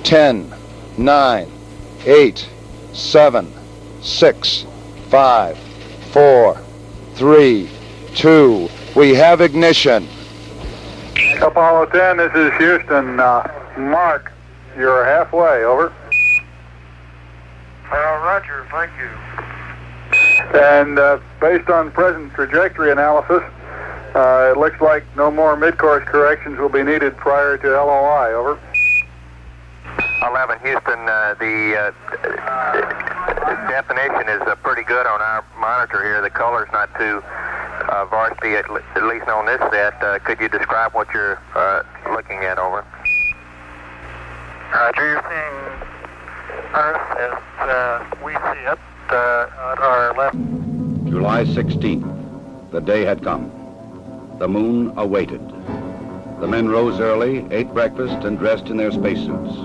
10, 9, 8, 7, 6, 5, 4, 3, 2. We have ignition. Apollo 10, this is Houston. Mark, you're halfway, over. Roger, thank you. And based on present trajectory analysis, it looks like no more mid-course corrections will be needed prior to LOI, over. 11, Houston, the definition is pretty good on our monitor here. The color's not too varsity, at least on this set. Could you describe what you're looking at, over? Roger, you're seeing Earth as we see it at our left. July 16th. The day had come. The moon awaited. The men rose early, ate breakfast, and dressed in their spacesuits.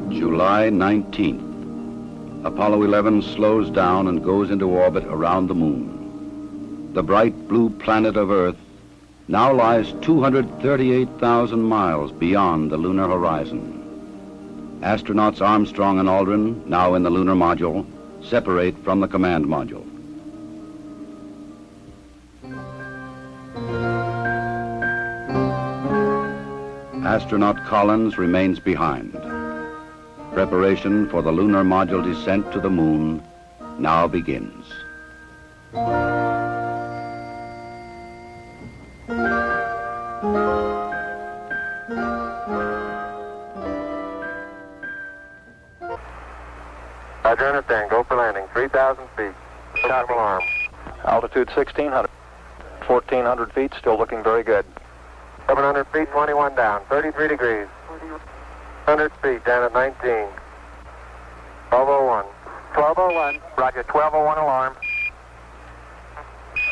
July 19th. Apollo 11 slows down and goes into orbit around the moon. The bright blue planet of Earth now lies 238,000 miles beyond the lunar horizon. Astronauts Armstrong and Aldrin, now in the lunar module, separate from the command module. Astronaut Collins remains behind. Preparation for the lunar module descent to the moon now begins. Roger, understand. Go for landing. 3,000 feet. Top alarm. Altitude 1,600. 1,400 feet, still looking very good. 700 feet, 21 down. 33 degrees. 100 feet down at 19. 1201. 1201. Roger, 1201 alarm.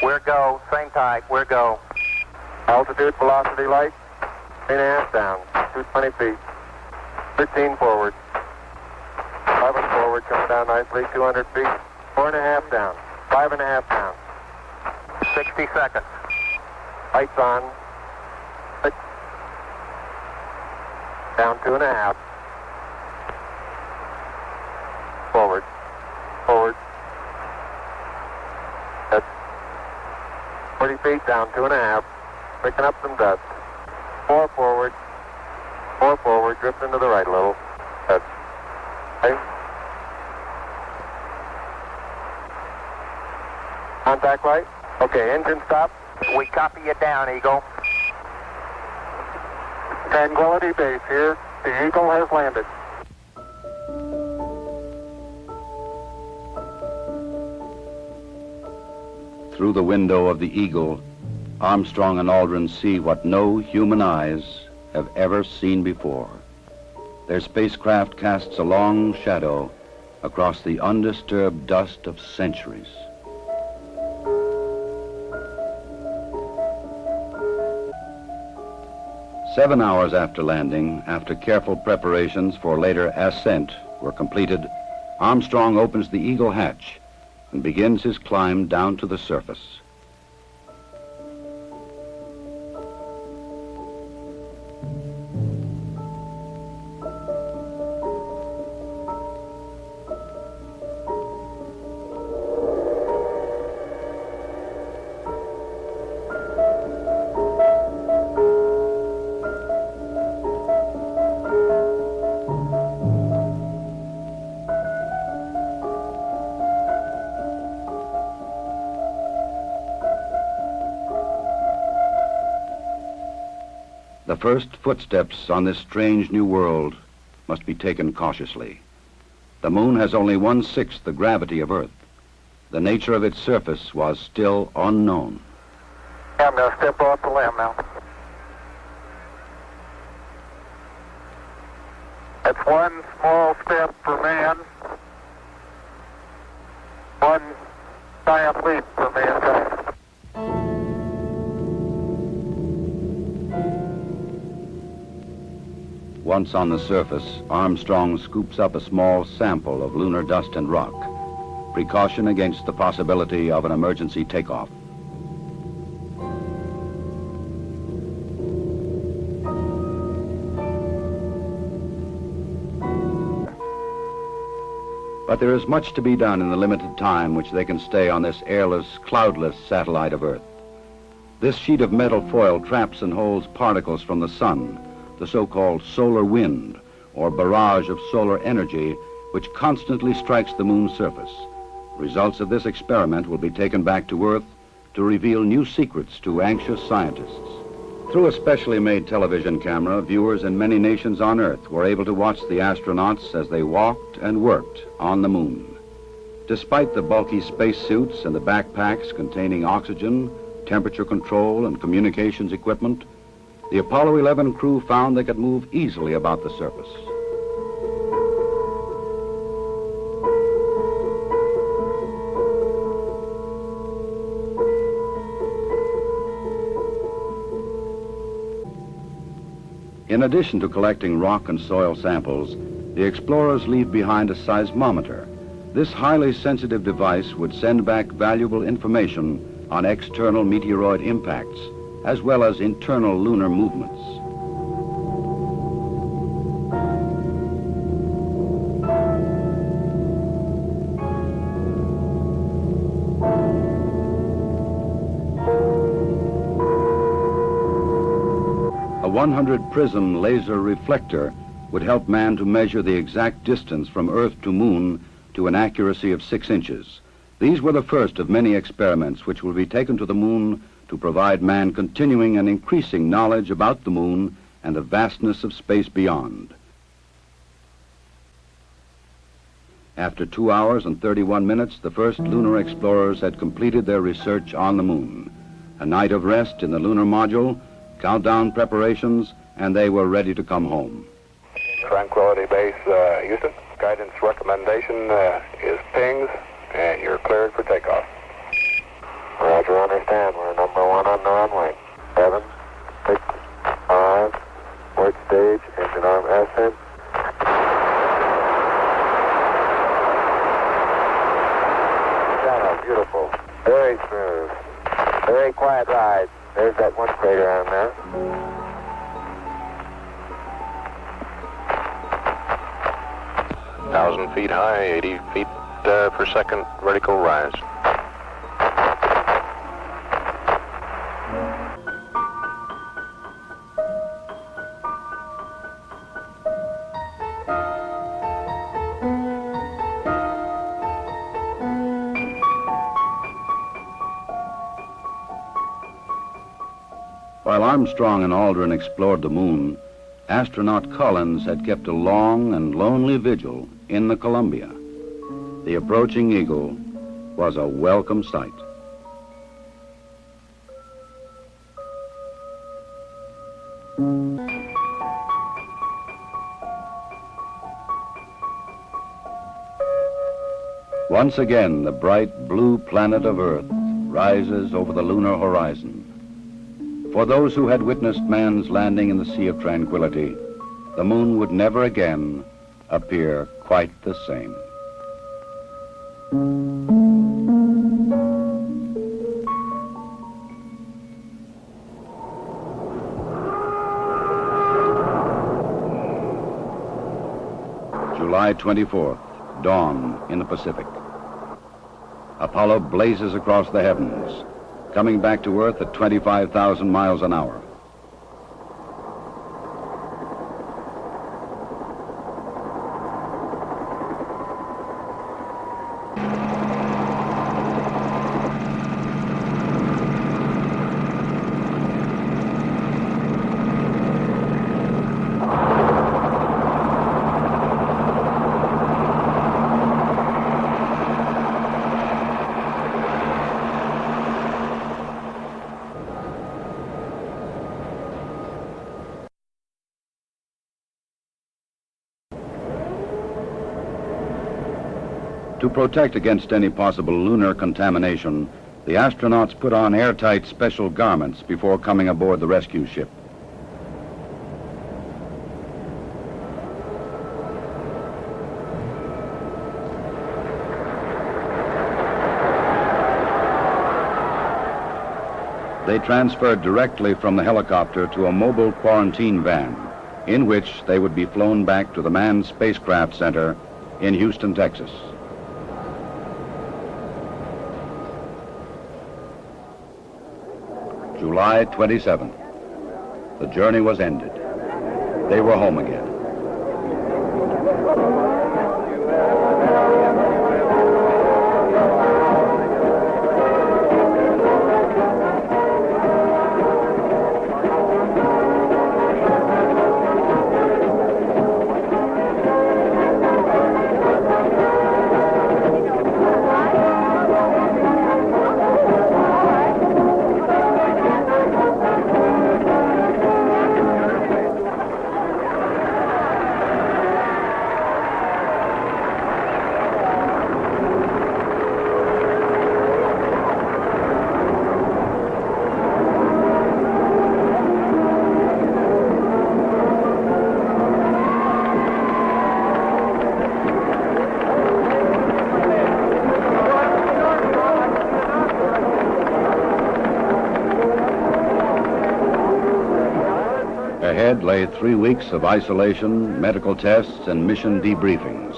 We're go. Same type. We're go. Altitude, velocity, light. 3.5 down. 220 feet. 13 forward. 11 forward, coming down nicely. 200 feet. 4.5 down. 5.5 down. 60 seconds. Lights on. Down 2.5. Forward. Forward. That's 40 feet down 2.5. Picking up some dust. 4 forward. 4 forward. Drifting to the right a little. That's okay. Contact light. Okay, engine stop. We copy you down, Eagle. Tranquility Base here. The Eagle has landed. Through the window of the Eagle, Armstrong and Aldrin see what no human eyes have ever seen before. Their spacecraft casts a long shadow across the undisturbed dust of centuries. Seven hours after landing, after careful preparations for later ascent were completed, Armstrong opens the Eagle hatch and begins his climb down to the surface. The first footsteps on this strange new world must be taken cautiously. The moon has only 1/6 the gravity of Earth. The nature of its surface was still unknown. I'm going to step off the limb now. That's one small step for man, one giant leap for mankind. Once on the surface, Armstrong scoops up a small sample of lunar dust and rock, precaution against the possibility of an emergency takeoff. But there is much to be done in the limited time which they can stay on this airless, cloudless satellite of Earth. This sheet of metal foil traps and holds particles from the sun, the so-called solar wind, or barrage of solar energy, which constantly strikes the moon's surface. Results of this experiment will be taken back to Earth to reveal new secrets to anxious scientists. Through a specially made television camera, viewers in many nations on Earth were able to watch the astronauts as they walked and worked on the moon. Despite the bulky spacesuits and the backpacks containing oxygen, temperature control, and communications equipment, the Apollo 11 crew found they could move easily about the surface. In addition to collecting rock and soil samples, the explorers leave behind a seismometer. This highly sensitive device would send back valuable information on external meteoroid impacts, as well as internal lunar movements. A 100 prism laser reflector would help man to measure the exact distance from Earth to Moon to an accuracy of 6 inches. These were the first of many experiments which will be taken to the Moon to provide man continuing and increasing knowledge about the Moon and the vastness of space beyond. After 2 hours and 31 minutes, the first lunar explorers had completed their research on the Moon. A night of rest in the lunar module, countdown preparations, and they were ready to come home. Tranquility Base, Houston. Guidance recommendation is pings, and you're cleared for takeoff. Roger, understand. We're number 1 on the runway. 7, 6, 5, work stage, engine arm ascent. Yeah, beautiful. Very smooth. Very quiet ride. There's that one crater on there. 1,000 feet high, 80 feet per second vertical rise. While Armstrong and Aldrin explored the Moon, astronaut Collins had kept a long and lonely vigil in the Columbia. The approaching Eagle was a welcome sight. Once again, the bright blue planet of Earth rises over the lunar horizon. For those who had witnessed man's landing in the Sea of Tranquility, the Moon would never again appear quite the same. July 24th, dawn in the Pacific. Apollo blazes across the heavens, coming back to Earth at 25,000 miles an hour. To protect against any possible lunar contamination, the astronauts put on airtight special garments before coming aboard the rescue ship. They transferred directly from the helicopter to a mobile quarantine van, in which they would be flown back to the Manned Spacecraft Center in Houston, Texas. July 27th. The journey was ended. They were home again. Ahead lay 3 weeks of isolation, medical tests, and mission debriefings.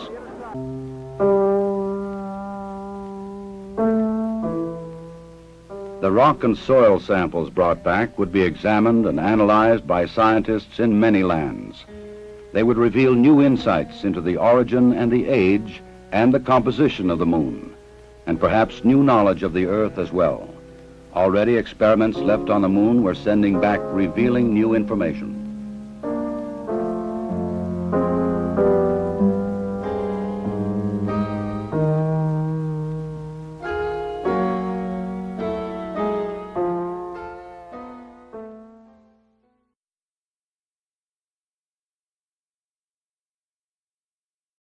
The rock and soil samples brought back would be examined and analyzed by scientists in many lands. They would reveal new insights into the origin and the age and the composition of the moon, and perhaps new knowledge of the Earth as well. Already experiments left on the moon were sending back revealing new information.